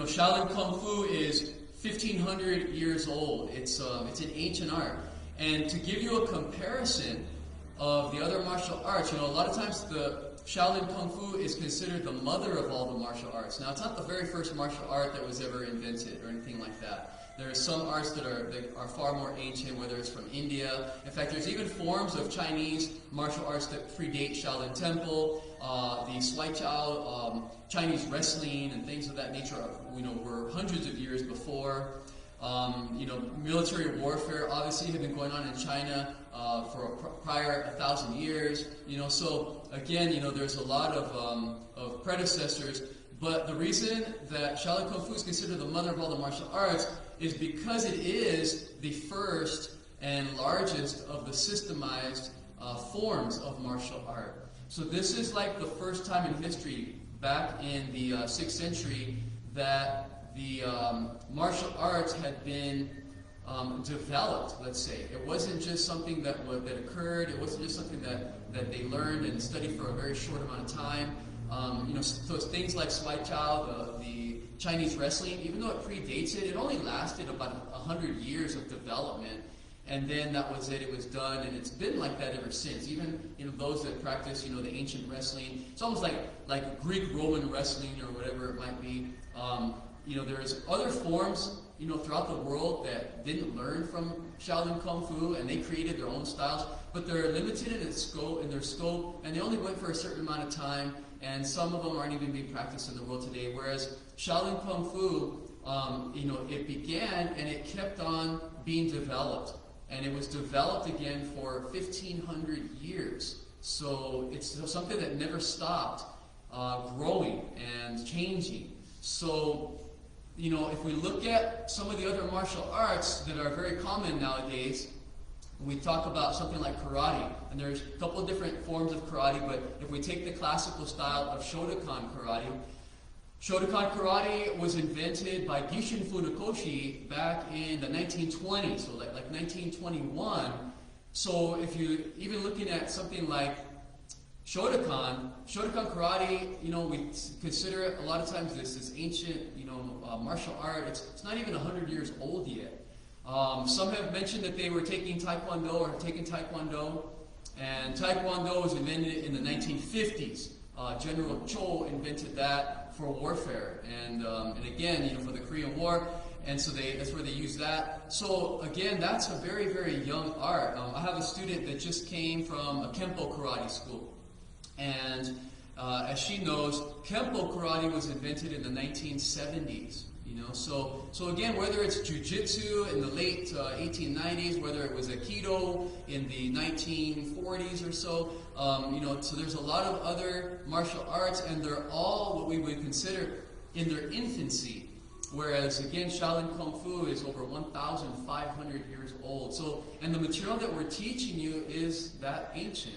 Shaolin Kung-Fu is 1,500 years old. It's an ancient art. And to give you a comparison of the other martial arts, a lot of times the Shaolin Kung-Fu is considered the mother of all the martial arts. Now, it's not the very first martial art that was ever invented or anything like that. There are some arts that are far more ancient, whether it's from India. In fact, there's even forms of Chinese martial arts that predate Shaolin Temple. The Swai Chao, Chinese wrestling, and things of that nature, were hundreds of years before. Military warfare obviously had been going on in China for prior 1,000 years. So again, there's a lot of predecessors. But the reason that Shaolin Kung Fu is considered the mother of all the martial arts is because it is the first and largest of the systemized forms of martial art. So this is like the first time in history, back in the 6th century, that the martial arts had been developed, let's say. It wasn't just something that occurred. It wasn't just something that they learned and studied for a very short amount of time. So it's things like Swai Chao, the Chinese wrestling, even though it predates it, it only lasted about 100 years of development. And then that was it. It was done, and it's been like that ever since. Even those that practice the ancient wrestling, it's almost like Greek-Roman wrestling or whatever it might be. There's other forms throughout the world that didn't learn from Shaolin Kung Fu, and they created their own styles, but they're limited in their scope, and they only went for a certain amount of time. And some of them aren't even being practiced in the world today. Whereas Shaolin Kung Fu, it began and it kept on being developed. And it was developed again for 1,500 years. So it's something that never stopped growing and changing. So, if we look at some of the other martial arts that are very common nowadays, we talk about something like karate, and there's a couple of different forms of karate, but if we take the classical style of Shotokan karate was invented by Gishin Funakoshi back in the 1920s, so like 1921. So if you even looking at something like Shotokan karate, we consider it a lot of times this ancient, martial art. It's not even 100 years old yet. Some have mentioned that they were taking Taekwondo or have taken Taekwondo, and Taekwondo was invented in the 1950s. General Cho invented that for warfare, and again, for the Korean War, and so that's where they use that. So again, that's a very, very young art. I have a student that just came from a Kempo karate school, and as she knows, Kempo karate was invented in the 1970s. So again, whether it's jiu-jitsu in the late 1890s, whether it was Aikido in the 1940s or so, so there's a lot of other martial arts, and they're all what we would consider in their infancy. Whereas again, Shaolin Kung Fu is over 1,500 years old. So, and the material that we're teaching you is that ancient,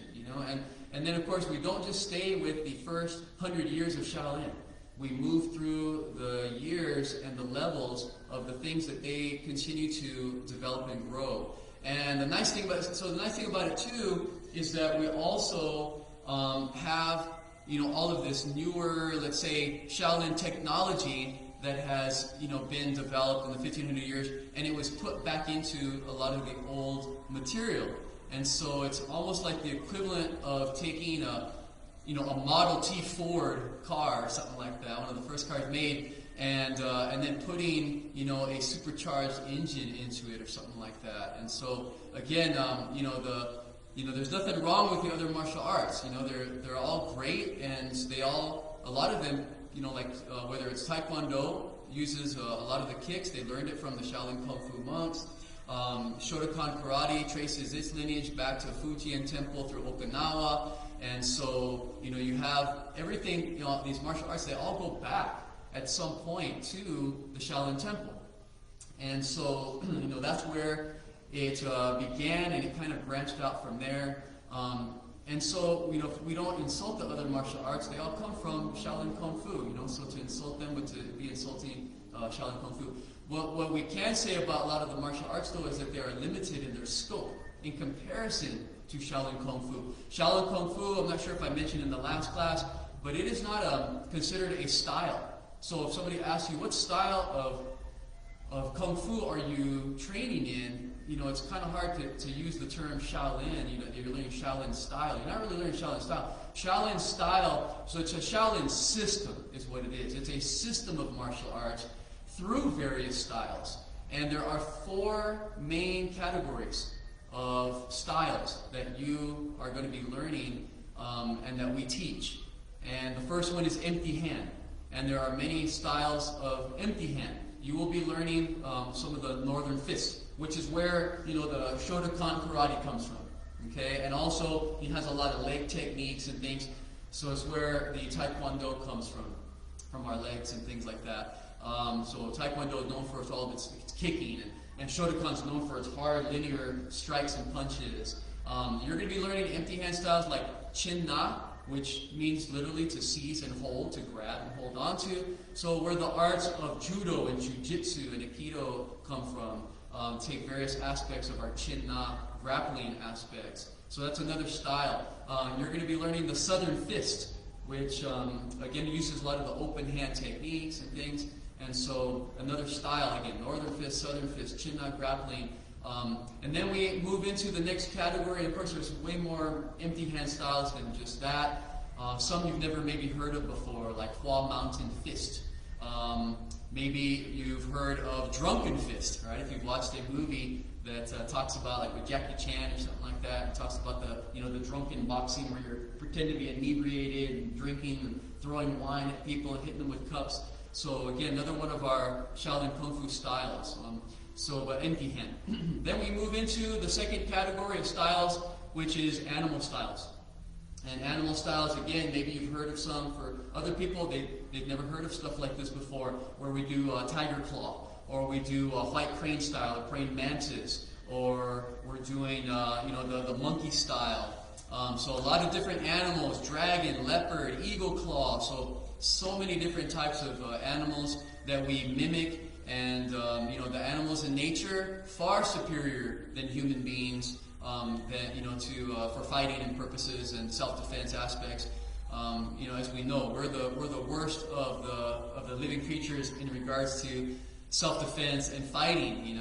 and then of course we don't just stay with the first 100 years of Shaolin. We move through the years and the levels of the things that they continue to develop and grow. And the nice thing about it too is that we also have all of this newer, let's say, Shaolin technology that has been developed in the 1,500 years, and it was put back into a lot of the old material. And so it's almost like the equivalent of taking a Model T Ford car or something like that, one of the first cars made, and then putting a supercharged engine into it or something like that. And so again, there's nothing wrong with the other martial arts. They're all great, and a lot of them, whether it's Taekwondo uses a lot of the kicks. They learned it from the Shaolin Kung Fu monks. Shotokan karate traces its lineage back to Fujian Temple through Okinawa. And so, you have everything, these martial arts, they all go back at some point to the Shaolin Temple. And so, that's where it began, and it kind of branched out from there. And so, we don't insult the other martial arts. They all come from Shaolin Kung Fu, so to insult them would to be insulting Shaolin Kung Fu. What we can say about a lot of the martial arts, though, is that they are limited in their scope in comparison to Shaolin Kung Fu. Shaolin Kung Fu, I'm not sure if I mentioned in the last class, but it is not considered a style. So if somebody asks you, what style of Kung Fu are you training in, it's kind of hard to use the term Shaolin. You're learning Shaolin style. You're not really learning Shaolin style. Shaolin style, so it's a Shaolin system is what it is. It's a system of martial arts through various styles. And there are 4 main categories of styles that you are going to be learning and that we teach. And the first one is empty hand. And there are many styles of empty hand. You will be learning some of the northern fist, which is where the Shotokan karate comes from. Okay, and also he has a lot of leg techniques and things. So it's where the Taekwondo comes from our legs and things like that. So Taekwondo is known for all of its kicking, and Shotokan is known for its hard linear strikes and punches. You're going to be learning empty hand styles like Chin Na, which means literally to seize and hold, to grab and hold on to. So where the arts of Judo and Jiu-Jitsu and Aikido come from, take various aspects of our Chin Na grappling aspects. So that's another style. You're going to be learning the Southern Fist, which again uses a lot of the open hand techniques and things. And so another style, again, Northern Fist, Southern Fist, Chin Na grappling. And then we move into the next category. Of course, there's way more empty hand styles than just that. Some you've never maybe heard of before, like Hua Mountain Fist. Maybe you've heard of Drunken Fist, right? If you've watched a movie that talks about, like with Jackie Chan or something like that, it talks about the drunken boxing where you pretend to be inebriated and drinking and throwing wine at people and hitting them with cups. So again, another one of our Shaolin Kung Fu styles. But empty hand. Then we move into the second category of styles, which is animal styles. And animal styles, again, maybe you've heard of some. For other people, they've never heard of stuff like this before, where we do tiger claw, or we do white crane style, or praying mantis, or we're doing the monkey style. So a lot of different animals: dragon, leopard, eagle claw. So many different types of animals that we mimic. And the animals in nature far superior than human beings. For fighting and purposes and self-defense aspects. As we know, we're the worst of the living creatures in regards to self-defense and fighting.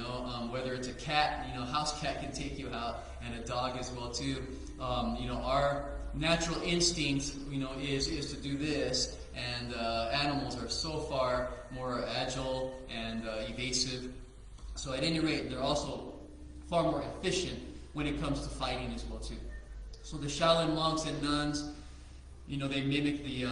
Whether it's a cat, house cat can take you out, and a dog as well too. Our natural instinct, is to do this. And animals are so far more agile and evasive. So at any rate, they're also far more efficient when it comes to fighting as well too. So the Shaolin monks and nuns, they mimic the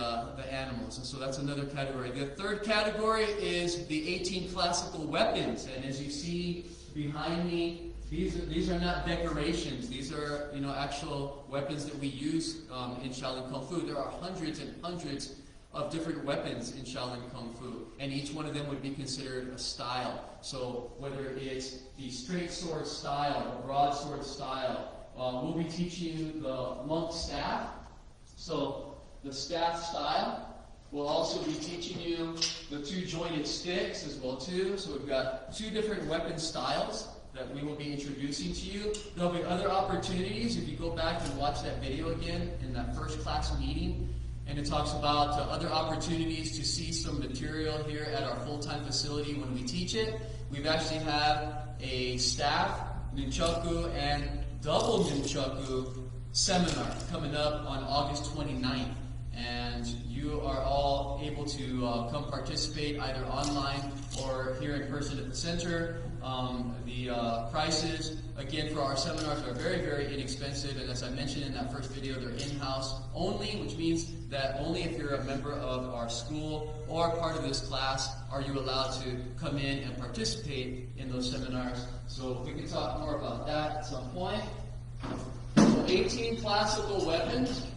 animals, and so that's another category. The third category is the 18 classical weapons, and as you see behind me, these are not decorations. These are actual weapons that we use in Shaolin Kung Fu. There are hundreds and hundreds of different weapons in Shaolin Kung Fu, and each one of them would be considered a style. So whether it's the straight sword style, the broadsword style, we'll be teaching you the monk staff. So the staff style. We'll also be teaching you the 2 jointed sticks as well too. So we've got 2 different weapon styles that we will be introducing to you. There'll be other opportunities if you go back and watch that video again in that first class meeting. And it talks about other opportunities to see some material here at our full-time facility when we teach it. We've actually have a staff, nunchaku, and double nunchaku seminar coming up on August 29th. And you are all able to come participate either online or here in person at the center. The prices, again, for our seminars are very, very inexpensive. And as I mentioned in that first video, they're in-house only, which means that only if you're a member of our school or part of this class are you allowed to come in and participate in those seminars. So we can talk more about that at some point. So 18 classical weapons.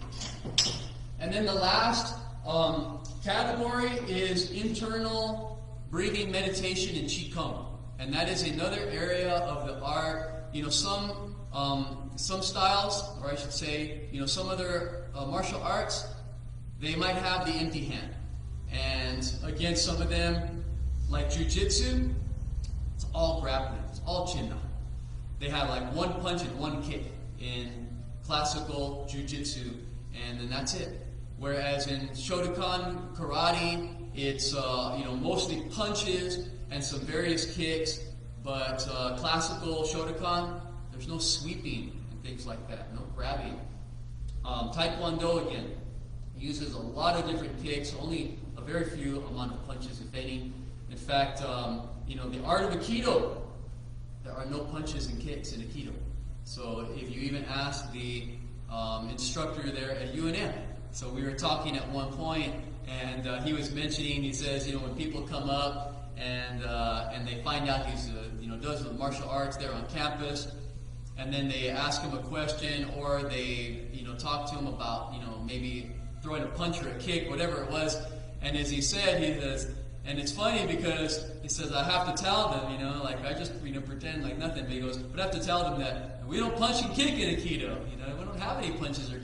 And then the last category is internal breathing meditation and Qigong. And that is another area of the art. Some styles, or I should say, some other martial arts, they might have the empty hand. And again, some of them, like Jiu-Jitsu, it's all grappling, it's all chin-na. They have like one punch and one kick in classical Jiu-Jitsu, and then that's it. Whereas in Shotokan karate, it's mostly punches and some various kicks. But classical Shotokan, there's no sweeping and things like that, no grabbing. Taekwondo, again, uses a lot of different kicks, only a very few amount of punches, if any. In fact, the art of Aikido, there are no punches and kicks in Aikido. So if you even ask the instructor there at UNM, so we were talking at one point, and he was mentioning, he says, when people come up and they find out he's does the martial arts there on campus, and then they ask him a question, or they talk to him about maybe throwing a punch or a kick, whatever it was. And as he said, he says, and it's funny because he says, I have to tell them, I just pretend like nothing. But he goes, but I have to tell them that we don't punch and kick in Aikido. We don't have any punches or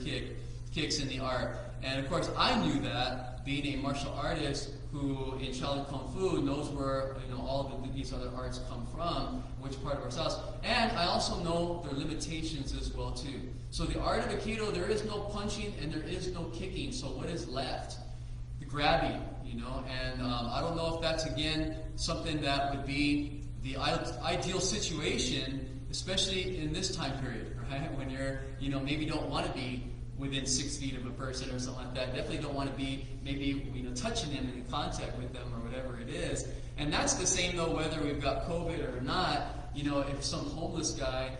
kicks in the art. And of course, I knew that, being a martial artist who in Shao-Lin Kung-Fu knows where all of these other arts come from, which part of ourselves. And I also know their limitations as well too. So the art of Aikido, there is no punching and there is no kicking. So what is left? The grabbing, and I don't know if that's again something that would be the ideal situation, especially in this time period, right? When you're, maybe don't want to be within 6 feet of a person or something like that. Definitely don't want to be maybe touching them and in contact with them or whatever it is. And that's the same though whether we've got COVID or not. If some homeless guy,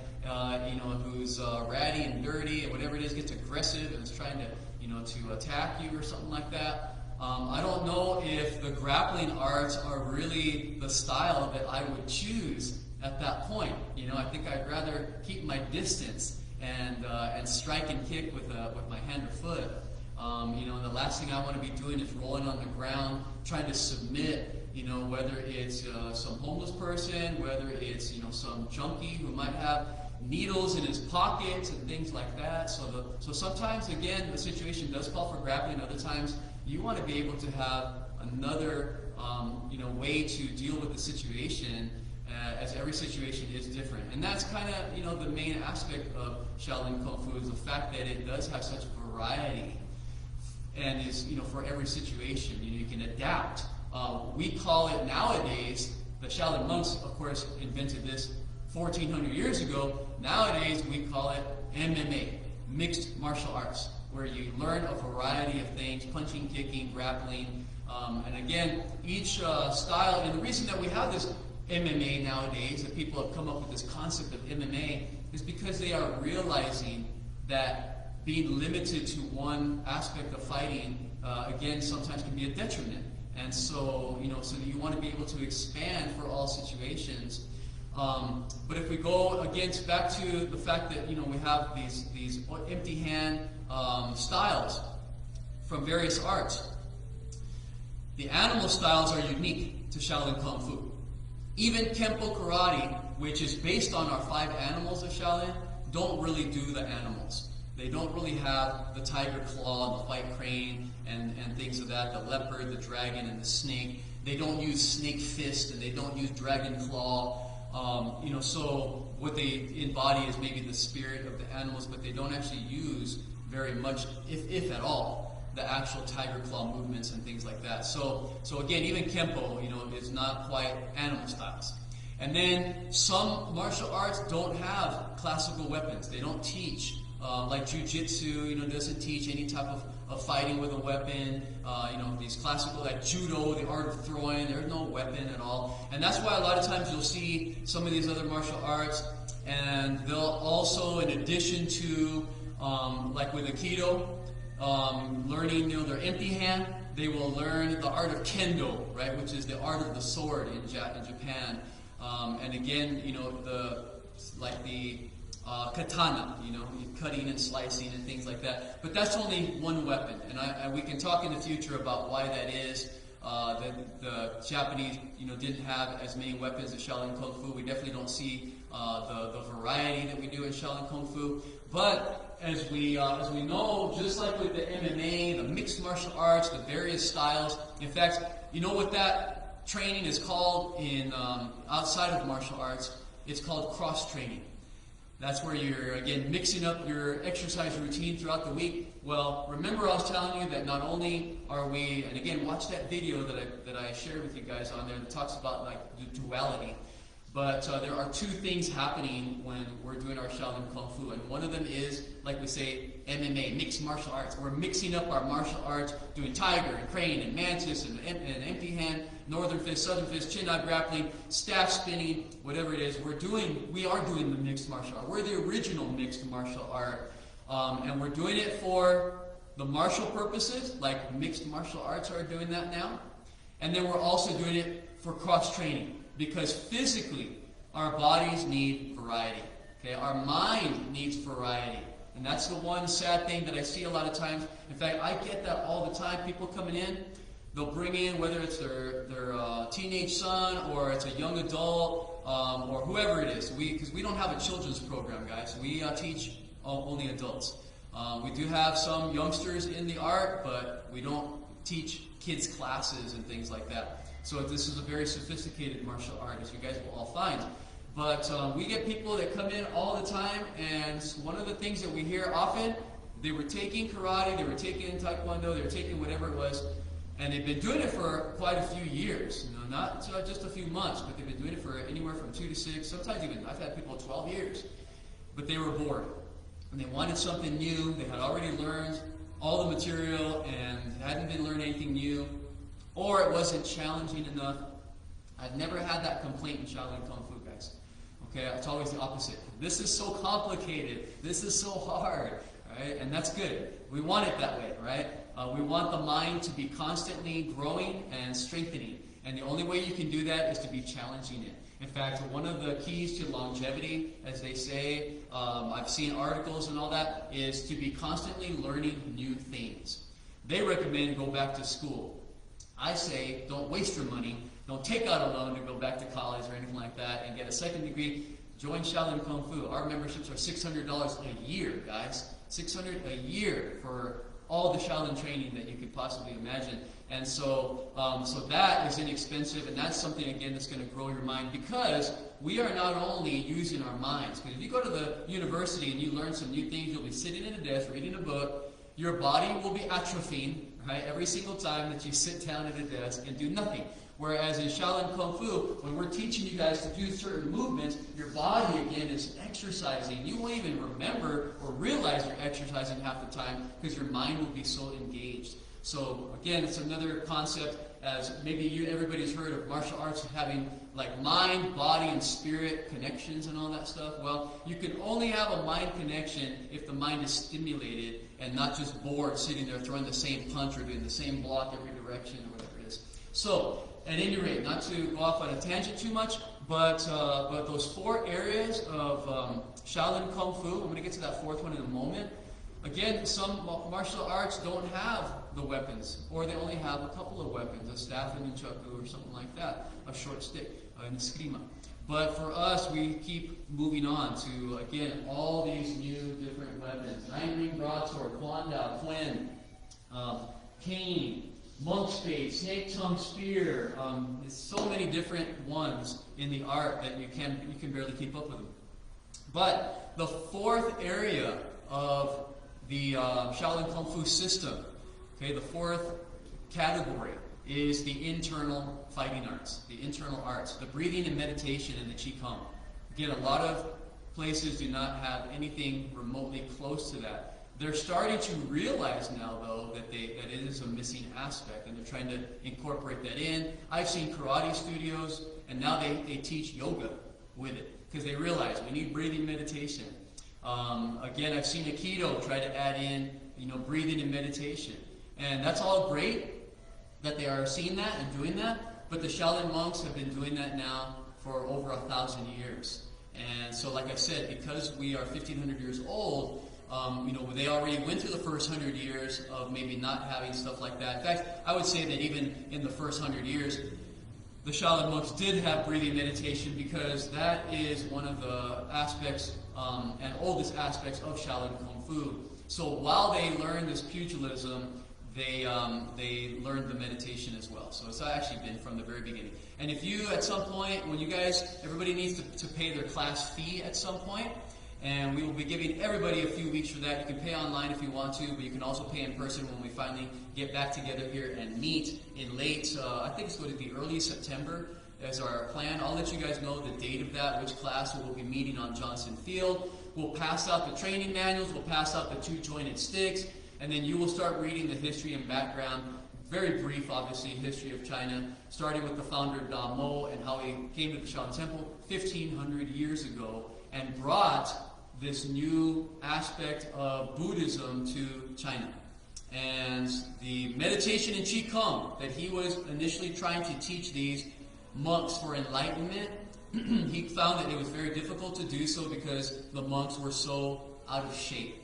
who's ratty and dirty or whatever it is, gets aggressive and is trying to to attack you or something like that. I don't know if the grappling arts are really the style that I would choose at that point. I think I'd rather keep my distance and strike and kick with my hand or foot. The last thing I want to be doing is rolling on the ground, trying to submit, whether it's some homeless person, whether it's, some junkie who might have needles in his pockets and things like that. So sometimes, again, the situation does call for grappling. Other times, you want to be able to have another, way to deal with the situation, as every situation is different. And that's kind of, the main aspect of Shao-Lin Kung-Fu is the fact that it does have such variety and is, for every situation, you can adapt. We call it nowadays, the Shaolin monks, of course, invented this 1,400 years ago. Nowadays, we call it MMA, mixed martial arts, where you learn a variety of things, punching, kicking, grappling. And again, each style, and the reason that we have this MMA nowadays, that people have come up with this concept of MMA, is because they are realizing that being limited to one aspect of fighting, again, sometimes can be a detriment. And so, so that you want to be able to expand for all situations. But if we go again back to the fact that we have these empty hand styles from various arts, the animal styles are unique to Shaolin Kung Fu. Even Kempo Karate, which is based on our 5 animals of Shaolin, don't really do the animals. They don't really have the tiger claw and the white crane and things of that, the leopard, the dragon, and the snake. They don't use snake fist and they don't use dragon claw. So what they embody is maybe the spirit of the animals, but they don't actually use very much, if at all, the actual tiger claw movements and things like that. So again, even Kempo, is not quite animal styles. And then some martial arts don't have classical weapons. They don't teach, like Jiu-Jitsu, doesn't teach any type of fighting with a weapon. These classical, like Judo, the art of throwing, there's no weapon at all. And that's why a lot of times you'll see some of these other martial arts, and they'll also, in addition to, like with Aikido, learning, their empty hand, they will learn the art of Kendo, right, which is the art of the sword in Japan. And again, the katana, cutting and slicing and things like that. But that's only one weapon, and we can talk in the future about why that is. That the Japanese, didn't have as many weapons as Shaolin Kung Fu. We definitely don't see the variety that we do in Shaolin Kung Fu. But as we know, just like with the MMA, the mixed martial arts, the various styles. In fact, you know what that training is called in outside of martial arts? It's called cross training. That's where you're, again, mixing up your exercise routine throughout the week. Well, remember I was telling you that not only are we, and again, watch that video that I shared with you guys on there that talks about like the duality. But there are two things happening when we're doing our Shao Lin Kung-Fu. And one of them is, like we say, MMA, mixed martial arts. We're mixing up our martial arts, doing tiger and crane and mantis and empty hand, northern fist, southern fist, chin-up grappling, staff spinning, whatever it is. We are doing the mixed martial art. We're the original mixed martial art. And we're doing it for the martial purposes, like mixed martial arts are doing that now. And then we're also doing it for cross-training. Because physically, our bodies need variety. Okay, our mind needs variety, and that's the one sad thing that I see a lot of times. In fact, I get that all the time. People coming in, they'll bring in whether it's their teenage son or it's a young adult or whoever it is. Because we don't have a children's program, guys. We teach only adults. We do have some youngsters in the art, but we don't teach kids classes and things like that. So this is a very sophisticated martial art, as you guys will all find. But we get people that come in all the time, and one of the things that we hear often, they were taking karate, they were taking taekwondo, they were taking whatever it was, and they've been doing it for quite a few years. You know, not just a few months, but they've been doing it for anywhere from 2 to 6, sometimes even, I've had people 12 years. But they were bored, and they wanted something new. They had already learned all the material and hadn't been learning anything new. Or it wasn't challenging enough. I've never had that complaint in Shao Lin Kung Fu, guys. Okay, it's always the opposite. This is so complicated. This is so hard, right? And that's good. We want it that way, right? We want the mind to be constantly growing and strengthening. And the only way you can do that is to be challenging it. In fact, one of the keys to longevity, as they say, I've seen articles and all that, is to be constantly learning new things. They recommend go back to school. I say, don't waste your money. Don't take out a loan to go back to college or anything like that and get a second degree. Join Shao Lin Kung Fu. Our memberships are $600 a year, guys. $600 a year for all the Shao Lin training that you could possibly imagine. And so that is inexpensive, and that's something, again, that's going to grow your mind, because we are not only using our minds. Because if you go to the university and you learn some new things, you'll be sitting at a desk reading a book. Your body will be atrophying, right, every single time that you sit down at a desk and do nothing. Whereas in Shao Lin Kung Fu, when we're teaching you guys to do certain movements, your body, again, is exercising. You won't even remember or realize you're exercising half the time because your mind will be so engaged. So, again, it's another concept, as maybe everybody's heard of martial arts having like mind, body, and spirit connections and all that stuff. Well, you can only have a mind connection if the mind is stimulated and not just bored, sitting there throwing the same punch or doing the same block every direction or whatever it is. So, at any rate, not to go off on a tangent too much, but those 4 areas of Shao Lin Kung Fu, I'm going to get to that 4th one in a moment. Again, some martial arts don't have the weapons, or they only have a couple of weapons, a staff and a nunchaku or something like that, a short stick, an eskrima. But for us, we keep moving on to, again, all these new different weapons. 9-ring broadsword, quan dao, quen, cane, monk spade, snake tongue spear. There's so many different ones in the art that you can barely keep up with them. But the 4th area of the Shao Lin Kung Fu system, okay, the 4th category is the internal fighting arts, the internal arts, the breathing and meditation and the Qigong. Again, a lot of places do not have anything remotely close to that. They're starting to realize now, though, that it is a missing aspect, and they're trying to incorporate that in. I've seen karate studios, and now they teach yoga with it, because they realize we need breathing meditation. Again, I've seen Aikido try to add in, breathing and meditation. And that's all great that they are seeing that and doing that, but the Shaolin monks have been doing that now for over 1,000 years. And so, like I said, because we are 1,500 years old, they already went through the first 100 years of maybe not having stuff like that. In fact, I would say that even in the first 100 years, the Shaolin monks did have breathing meditation, because that is one of the aspects and oldest aspects of Shaolin Kung Fu. So while they learned this pugilism, they learned the meditation as well. So it's actually been from the very beginning. And if you, at some point, when everybody needs to pay their class fee at some point, And we will be giving everybody a few weeks for that. You can pay online if you want to, but you can also pay in person when we finally get back together here and meet in late, I think it's going to be early September as our plan. I'll let you guys know the date of that, which class we'll be meeting on Johnson Field. We'll pass out the training manuals, we'll pass out the 2-jointed sticks, and then you will start reading the history and background. Very brief, obviously, history of China, starting with the founder Da Mo and how he came to the Shao Lin Temple 1,500 years ago and brought this new aspect of Buddhism to China. And the meditation and Qigong that he was initially trying to teach these monks for enlightenment, he found that it was very difficult to do so because the monks were so out of shape.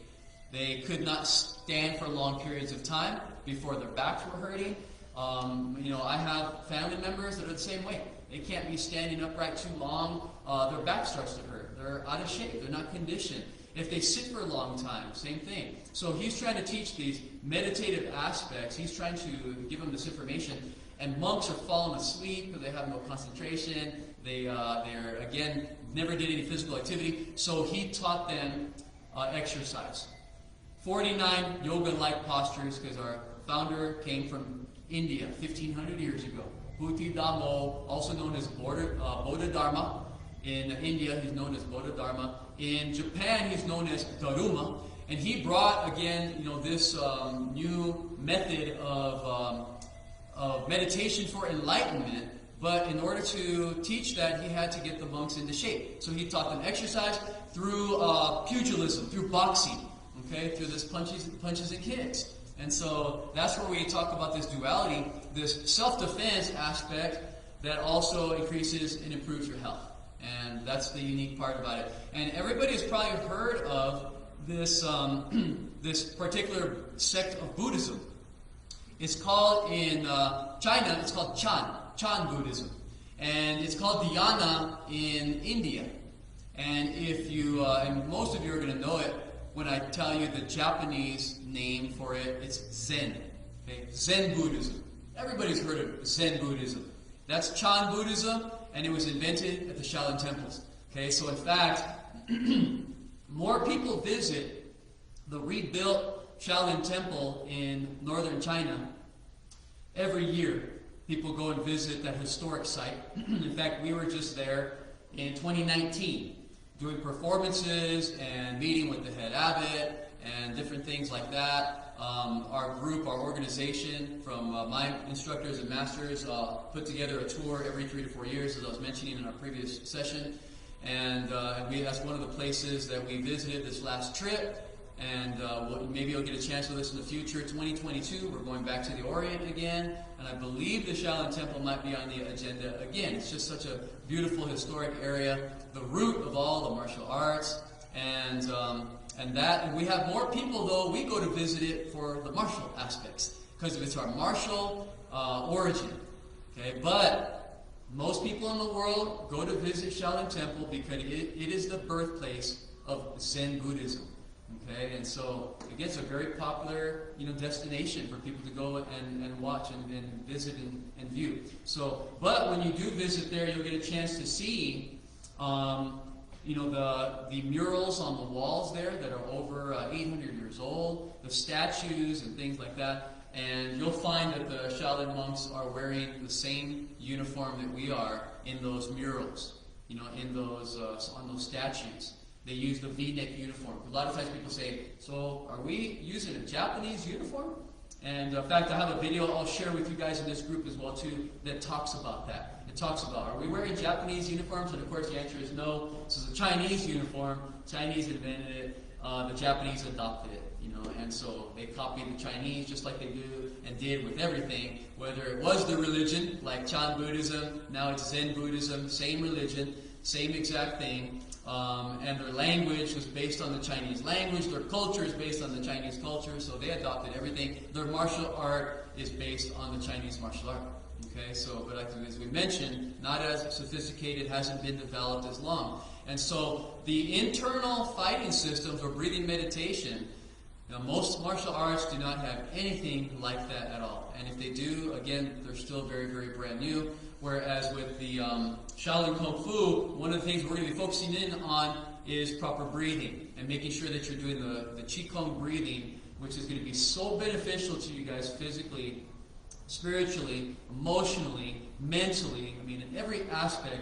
They could not stand for long periods of time before their backs were hurting. I have family members that are the same way. They can't be standing upright too long. Their back starts to hurt. They're out of shape. They're not conditioned. If they sit for a long time, same thing. So he's trying to teach these meditative aspects. He's trying to give them this information. And monks are falling asleep because they have no concentration. They're, again, never did any physical activity. So he taught them exercise. 49 yoga-like postures, because our founder came from India 1,500 years ago. Bodhidharma, also known as Bodhidharma. In India, he's known as Bodhidharma. In Japan, he's known as Daruma. And he brought, again, this new method of meditation for enlightenment. But in order to teach that, he had to get the monks into shape. So he taught them exercise through pugilism, through boxing, okay, through this punches and kicks. And so that's where we talk about this duality, this self-defense aspect that also increases and improves your health. And that's the unique part about it. And everybody has probably heard of this, this particular sect of Buddhism. It's called in China, it's called Chan Buddhism. And it's called Dhyana in India. And if you, and most of you are going to know it when I tell you the Japanese name for it, it's Zen. Okay? Zen Buddhism. Everybody's heard of Zen Buddhism. That's Chan Buddhism, and it was invented at the Shaolin temples. Okay, so in fact, more people visit the rebuilt Shaolin Temple in northern China every year. People go and visit that historic site. In fact, we were just there in 2019 doing performances and meeting with the head abbot and different things like that. Our group, our organization from my instructors and masters put together a tour every 3 to 4 years, as I was mentioning in our previous session. And that's one of the places that we visited this last trip. And maybe you'll get a chance with us in the future. 2022, we're going back to the Orient again. And I believe the Shaolin Temple might be on the agenda again. It's just such a beautiful historic area, the root of all the martial arts. And we have more people, though, we go to visit it for the martial aspects, because of it's our martial origin. Okay, but most people in the world go to visit Shaolin Temple because it is the birthplace of Zen Buddhism. Okay, and so again, it's a very popular destination for people to go and watch and visit and view. So, but when you do visit there, you'll get a chance to see the murals on the walls there that are over 800 years old, the statues and things like that. And you'll find that the Shaolin monks are wearing the same uniform that we are in those murals, in those on those statues. They use the V-neck uniform. A lot of times people say, so are we using a Japanese uniform? And in fact, I have a video I'll share with you guys in this group as well too that talks about that. It talks about, are we wearing Japanese uniforms? And of course the answer is no. This is a Chinese uniform. Chinese invented it. The Japanese adopted it. And so they copied the Chinese just like they do and did with everything. Whether it was the religion, like Chan Buddhism, now it's Zen Buddhism, same religion, same exact thing. And their language was based on the Chinese language. Their culture is based on the Chinese culture, so they adopted everything. Their martial art is based on the Chinese martial art. Okay, so, but as we mentioned, not as sophisticated, hasn't been developed as long. And so the internal fighting systems or breathing meditation, most martial arts do not have anything like that at all. And if they do, again, they're still very, very brand new. Whereas with the Shao-Lin Kung-Fu, one of the things we're going to be focusing in on is proper breathing and making sure that you're doing the Qigong breathing, which is going to be so beneficial to you guys physically, spiritually, emotionally, mentally. I mean, in every aspect,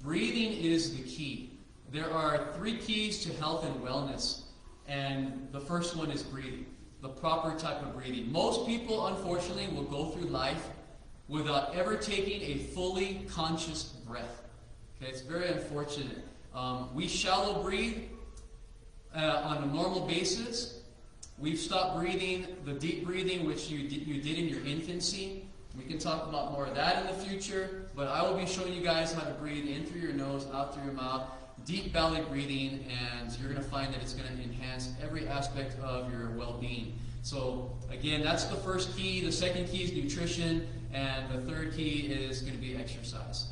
breathing is the key. There are 3 keys to health and wellness, and the first one is breathing, the proper type of breathing. Most people, unfortunately, will go through life without ever taking a fully conscious breath. Okay, it's very unfortunate. We shallow breathe on a normal basis. We've stopped breathing the deep breathing which you did in your infancy. We can talk about more of that in the future, but I will be showing you guys how to breathe in through your nose, out through your mouth, deep belly breathing, and you're going to find that it's going to enhance every aspect of your well-being. So again, that's the first key. The second key is nutrition, and the third key is going to be exercise.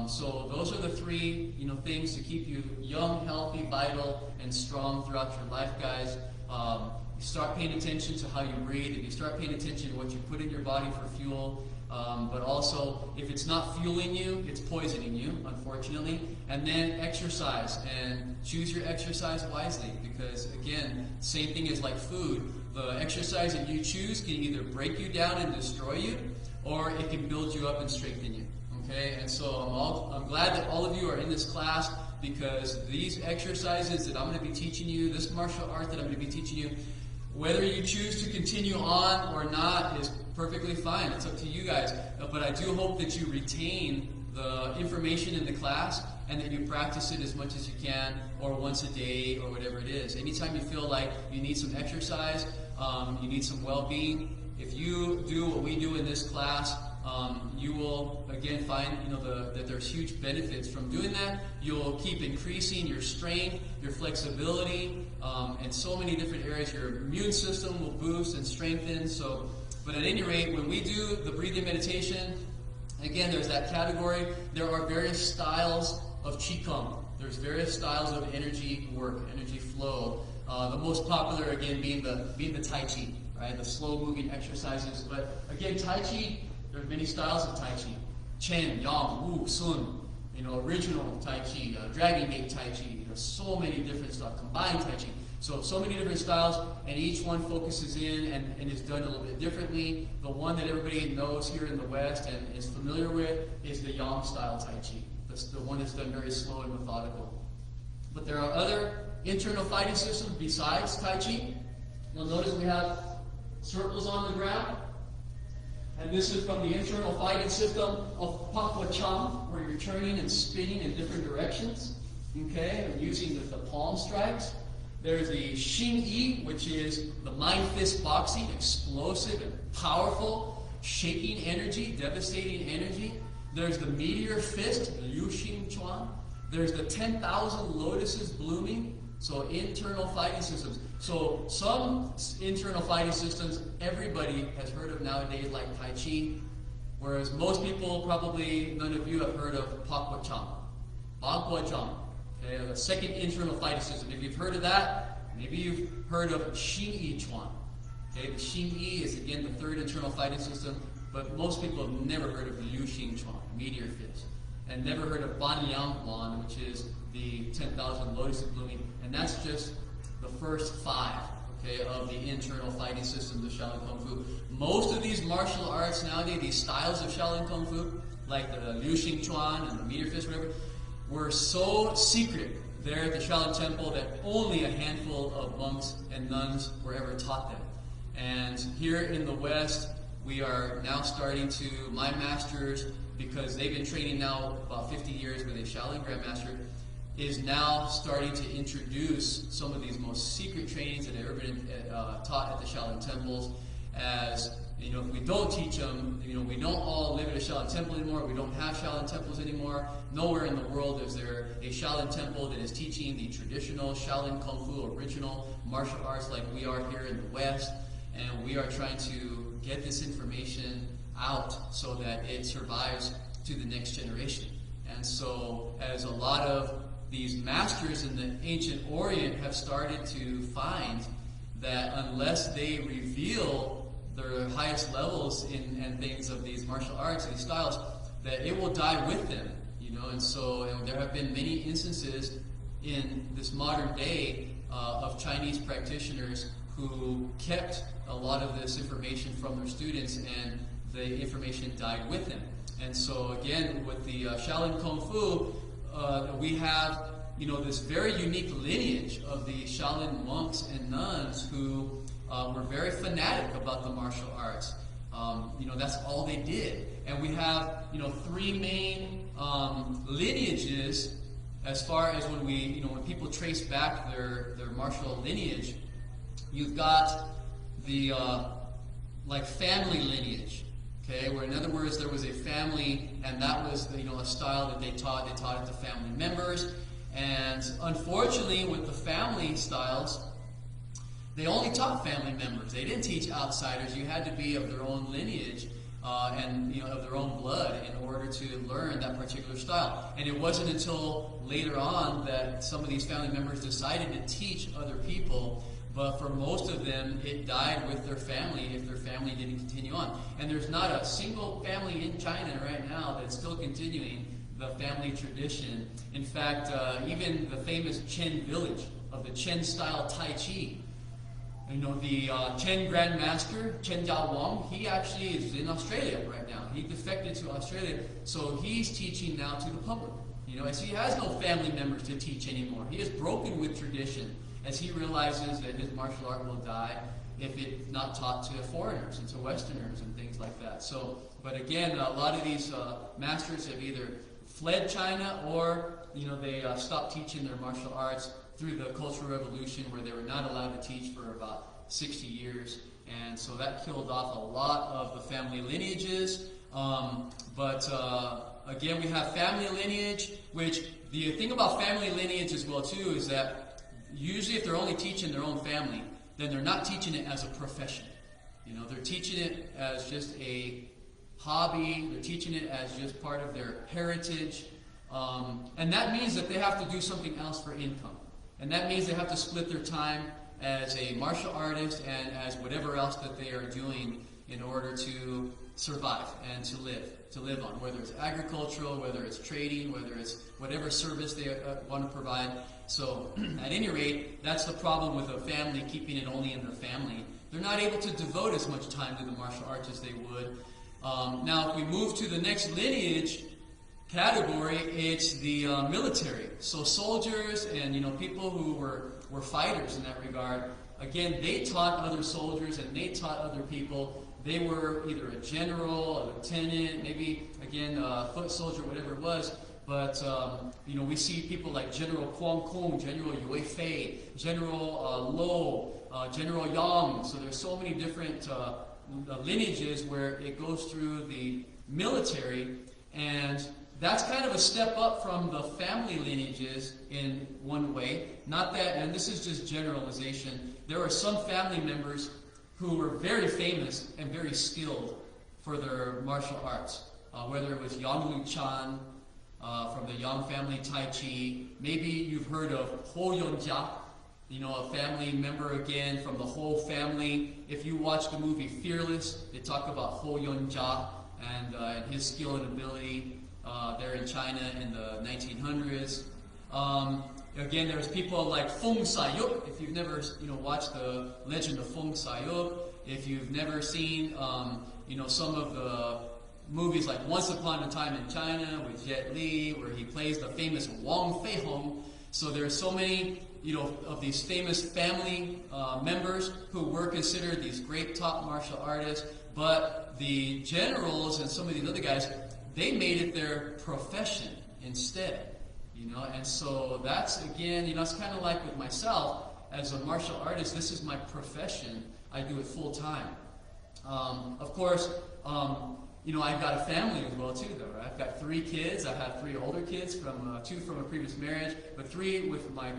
So those are the 3 things to keep you young, healthy, vital, and strong throughout your life, guys. You start paying attention to how you breathe. If you start paying attention to what you put in your body for fuel, but also if it's not fueling you, it's poisoning you, unfortunately. And then exercise, and choose your exercise wisely, because again, same thing as like food. The exercise that you choose can either break you down and destroy you, or it can build you up and strengthen you. Okay, and so I'm glad that all of you are in this class, because these exercises that I'm going to be teaching you, this martial art that I'm going to be teaching you, whether you choose to continue on or not is perfectly fine. It's up to you guys. But I do hope that you retain the information in the class and that you practice it as much as you can, or once a day, or whatever it is. Anytime you feel like you need some exercise, you need some well-being, if you do what we do in this class, you will again find that there's huge benefits from doing that. You'll keep increasing your strength, your flexibility, and so many different areas. Your immune system will boost and strengthen. So, but at any rate, when we do the breathing meditation, again, there's that category. There are various styles of Qigong. There's various styles of energy work, energy flow. The most popular, again, being the Tai Chi, right? The slow-moving exercises. But again, Tai Chi, there are many styles of Tai Chi. Chen, Yang, Wu, Sun, original Tai Chi, Dragon Gate Tai Chi, so many different styles, combined Tai Chi. So many different styles, and each one focuses in and is done a little bit differently. The one that everybody knows here in the West and is familiar with is the Yang style Tai Chi. That's the one that's done very slow and methodical. But there are other internal fighting systems besides Tai Chi. You'll notice we have circles on the ground. And this is from the internal fighting system of Pakwa Chang, where you're turning and spinning in different directions. Okay, and using the palm strikes. There's the Xing Yi, which is the mind fist boxing, explosive and powerful, shaking energy, devastating energy. There's the meteor fist, the Liu Xing Chuan. There's the 10,000 lotuses blooming. So internal fighting systems. So some internal fighting systems everybody has heard of nowadays, like Tai Chi, whereas most people, probably none of you have heard of Pakwa Chang. Pakwa Chang. Okay, the second internal fighting system. If you've heard of that, maybe you've heard of Xing Yi Chuan. Okay, the Xing Yi is again the third internal fighting system, but most people have never heard of Liu Xing Chuan, meteor fist, and never heard of Ban Yang Huan, which is the 10,000 lotuses blooming, and that's just the first 5, okay, of the internal fighting systems of Shao-Lin Kung-Fu. Most of these martial arts nowadays, these styles of Shao-Lin Kung-Fu, like the Liu Xing Chuan and the meteor fist, whatever, were so secret there at the Shao-Lin Temple that only a handful of monks and nuns were ever taught them. And here in the West, we are now starting to, my masters, because they've been training now about 50 years with a Shaolin Grandmaster, is now starting to introduce some of these most secret trainings that have ever been taught at the Shaolin temples. As if we don't teach them, we don't all live at a Shaolin temple anymore. We don't have Shaolin temples anymore. Nowhere in the world is there a Shaolin temple that is teaching the traditional Shaolin Kung Fu, original martial arts like we are here in the West. And we are trying to get this information out so that it survives to the next generation. And so, as a lot of these masters in the ancient Orient have started to find that unless they reveal their highest levels and things of these martial arts, these styles, that it will die with them, and so there have been many instances in this modern day of Chinese practitioners who kept a lot of this information from their students, and the information died with them. And so again, with the Shao-Lin Kung-Fu, we have this very unique lineage of the Shaolin monks and nuns who were very fanatic about the martial arts. That's all they did. And we have, three main lineages as far as when people trace back their martial lineage. You've got the family lineage, okay, where in other words there was a family, and that was a style that they taught. They taught it to family members, and unfortunately, with the family styles, they only taught family members. They didn't teach outsiders. You had to be of their own lineage and of their own blood in order to learn that particular style. And it wasn't until later on that some of these family members decided to teach other people. But for most of them, it died with their family if their family didn't continue on. And there's not a single family in China right now that's still continuing the family tradition. In fact, even the famous Chen village of the Chen style Tai Chi, the Chen Grandmaster, Chen Jiao Wang, he actually is in Australia right now. He defected to Australia, so he's teaching now to the public. As he has no family members to teach anymore. He is broken with tradition, as he realizes that his martial art will die if it's not taught to foreigners and to Westerners and things like that. So, but again, a lot of these masters have either fled China or they stopped teaching their martial arts through the Cultural Revolution, where they were not allowed to teach for about 60 years. And so that killed off a lot of the family lineages. Again, we have family lineage, which the thing about family lineage as well too is that usually if they're only teaching their own family, then they're not teaching it as a profession. They're teaching it as just a hobby. They're teaching it as just part of their heritage. And that means that they have to do something else for income. And that means they have to split their time as a martial artist and as whatever else that they are doing in order to survive and to live on, whether it's agricultural, whether it's trading, whether it's whatever service they want to provide. So at any rate, that's the problem with a family keeping it only in the family. They're not able to devote as much time to the martial arts as they would. Now, if we move to the next lineage category, it's the military. So soldiers and people who were fighters in that regard. Again, they taught other soldiers and they taught other people. They were either a general, a lieutenant, maybe again a foot soldier, whatever it was. But we see people like General Guang Kong, General Yue Fei, General Lo, General Yang. So there's so many different lineages where it goes through the military, and that's kind of a step up from the family lineages in one way. Not that, and this is just generalization, there are some family members who were very famous and very skilled for their martial arts. Whether it was Yang Lu Chan from the Yang family Tai Chi, maybe you've heard of Ho Yun Jia, a family member again from the whole family. If you watch the movie Fearless, they talk about Ho Yun Jia and his skill and ability there in China in the 1900s. Again, there's people like Feng Sayuk. If you've never, watched the Legend of Feng Sayuk, if you've never seen, some of the movies like Once Upon a Time in China with Jet Li, where he plays the famous Wang Fei Hong. So there's so many, of these famous family members who were considered these great top martial artists, but the generals and some of these other guys, they made it their profession instead. And so that's, again, it's kind of like with myself, as a martial artist, this is my profession. I do it full time. Of course, I've got a family as well too, though, right? I've got 3 kids. I have 3 older kids, 2 from a previous marriage, but 3 with my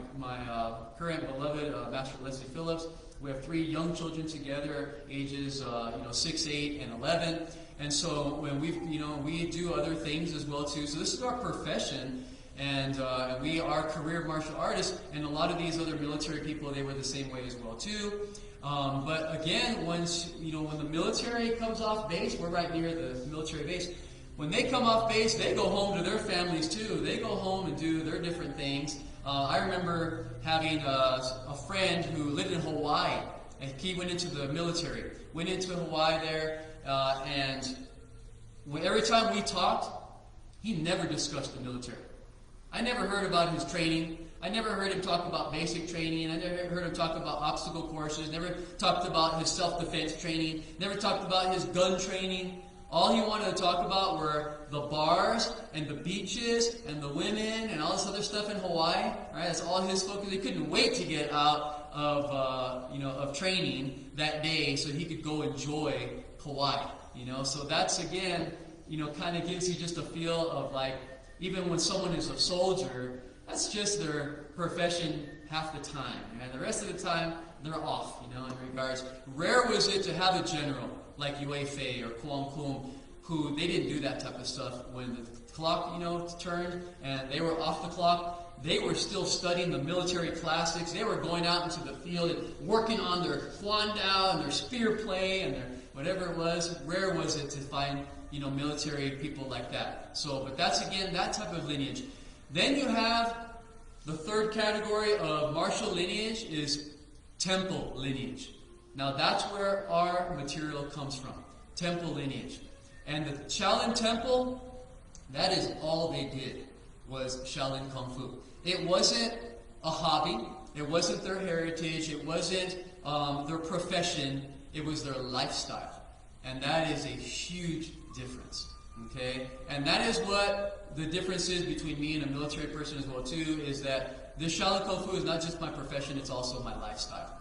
current beloved Master Leslie Phillips. We have 3 young children together, ages 6, 8, and 11. And so when we do other things as well too. So this is our profession. And we are career martial artists, and a lot of these other military people, they were the same way as well too. But again, when the military comes off base, we're right near the military base. When they come off base, they go home to their families too. They go home and do their different things. I remember having a friend who lived in Hawaii, and he went into the military. Went into Hawaii there, and every time we talked, he never discussed the military. I never heard about his training. I never heard him talk about basic training. I never heard him talk about obstacle courses. Never talked about his self-defense training. Never talked about his gun training. All he wanted to talk about were the bars and the beaches and the women and all this other stuff in Hawaii. Right? That's all his focus. He couldn't wait to get out of training that day so he could go enjoy Hawaii. So that's again, kind of gives you just a feel of like, even when someone is a soldier, that's just their profession half the time, and the rest of the time they're off. In regards, rare was it to have a general like Yue Fei or Kuang Kum, who they didn't do that type of stuff when the clock, turned and they were off the clock. They were still studying the military classics. They were going out into the field and working on their Huan Dao and their spear play and their whatever it was. Rare was it to find, military people like that. So, but that's again, that type of lineage. Then you have the third category of martial lineage is temple lineage. Now that's where our material comes from, temple lineage. And the Shaolin Temple, that is all they did, was Shaolin Kung-Fu. It wasn't a hobby, it wasn't their heritage, it wasn't their profession, it was their lifestyle. And that is a huge difference, okay? And that is what the difference is between me and a military person as well too, is that this Shaolin Kung Fu is not just my profession, it's also my lifestyle.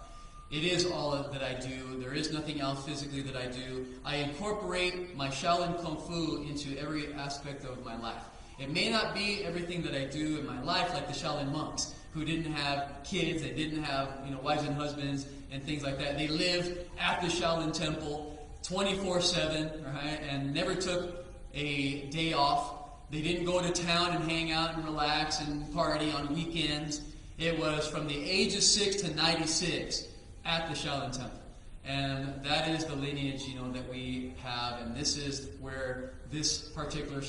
It is all that I do. There is nothing else physically that I do. I incorporate my Shaolin Kung Fu into every aspect of my life. It may not be everything that I do in my life like the Shaolin monks, who didn't have kids, they didn't have wives and husbands and things like that. They lived at the Shaolin Temple 24/7, right, and never took a day off. They didn't go to town and hang out and relax and party on weekends. It was from the age of 6 to 96 at the Shao Lin Temple. And that is the lineage, that we have, and this is where this particular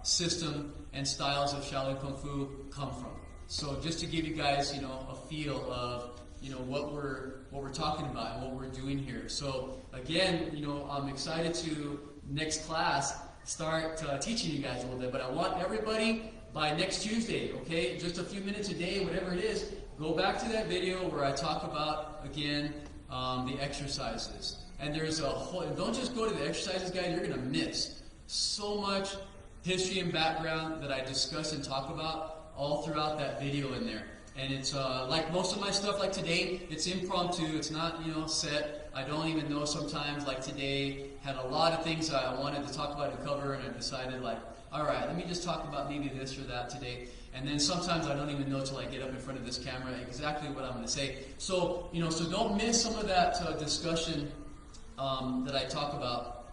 system and styles of Shaolin Kung Fu come from. So just to give you guys, a feel of, what we're talking about and what we're doing here. So again, I'm excited to next class start teaching you guys a little bit, but I want everybody by next Tuesday, okay, just a few minutes a day, whatever it is, go back to that video where I talk about, again, the exercises. And there's a whole, don't just go to the exercises, guys, you're going to miss so much history and background that I discuss and talk about all throughout that video in there. And it's like most of my stuff, like today, it's impromptu, it's not, set. I don't even know sometimes, like today, had a lot of things I wanted to talk about and cover, and I decided like, all right, let me just talk about maybe this or that today. And then sometimes I don't even know till I get up in front of this camera exactly what I'm going to say. So, so don't miss some of that discussion that I talk about.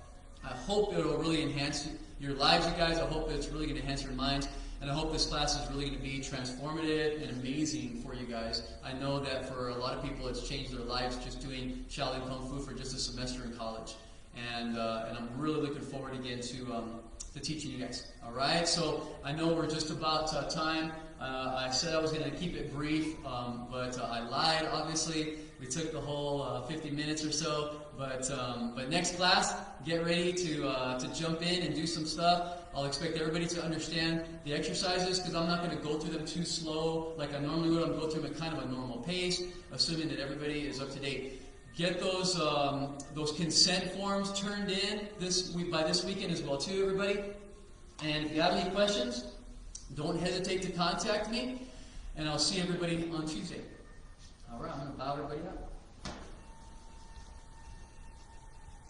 I hope it will really enhance your lives, you guys. I hope it's really going to enhance your minds. And I hope this class is really going to be transformative and amazing for you guys. I know that for a lot of people it's changed their lives just doing Shaolin Kung Fu for just a semester in college. And I'm really looking forward again to teaching you guys. All right, so I know we're just about time. I said I was going to keep it brief, but I lied, obviously. We took the whole 50 minutes or so. But next class, get ready to jump in and do some stuff. I'll expect everybody to understand the exercises because I'm not going to go through them too slow like I normally would. I'm going to go through them at kind of a normal pace, assuming that everybody is up to date. Get those consent forms turned in by this weekend as well too, everybody. And if you have any questions, don't hesitate to contact me, and I'll see everybody on Tuesday. All right, I'm going to bow everybody out.